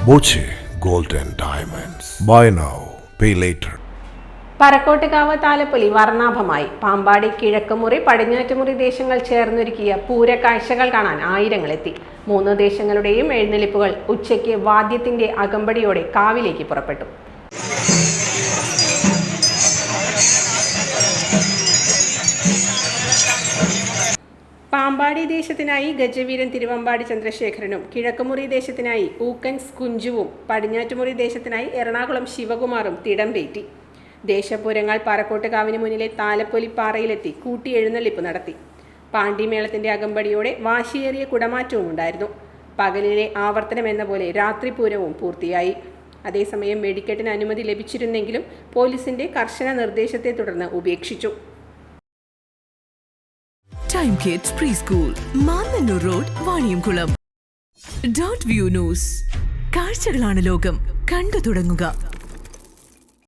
Boche gold and diamonds. Buy now pay later. Parakkottukavu Thalappoli വർണ്ണാഭമായി. പാമ്പാടി കിഴക്കുമുറി പടിഞ്ഞാറ്റുമുറി ദേശങ്ങൾ ചേർന്നൊരുക്കിയ പൂരക്കാഴ്ചകൾ കാണാൻ ആയിരങ്ങളെത്തി. 3 ദേശങ്ങളുടെയും എഴുന്നള്ളിപ്പുകൾ ഉച്ചയ്ക്ക് വാദ്യത്തിന്റെ അകമ്പടിയോടെ കാവിലേക്ക് പുറപ്പെട്ടു. പാമ്പാടി ദേശത്തിനായി ഗജവീരൻ തിരുവമ്പാടി ചന്ദ്രശേഖരനും, കിഴക്കുമുറി ദേശത്തിനായി ഊക്കൻസ് കുഞ്ചുവും, പടിഞ്ഞാറ്റുമുറി ദേശത്തിനായി എറണാകുളം ശിവകുമാറും തിടമ്പേറ്റി. ദേശപൂരങ്ങൾ പറക്കോട്ടുകാവിന് മുന്നിലെ താലപ്പൊലിപ്പാറയിലെത്തി കൂട്ടി എഴുന്നള്ളിപ്പ് നടത്തി. പാണ്ടിമേളത്തിന്റെ അകമ്പടിയോടെ വാശിയേറിയ കുടമാറ്റവും ഉണ്ടായിരുന്നു. പകലിലെ ആവർത്തനം എന്ന പോലെ രാത്രിപൂരവും പൂർത്തിയായി. അതേസമയം വെടിക്കെട്ടിന് അനുമതി ലഭിച്ചിരുന്നെങ്കിലും പോലീസിന്റെ കർശന നിർദ്ദേശത്തെ തുടർന്ന് ഉപേക്ഷിച്ചു. Time kids pre school, Mannannur road, Vaniyamkulam. Dot view news. കാഴ്ചകളാണ് ലോകം, കണ്ടു തുടങ്ങുക.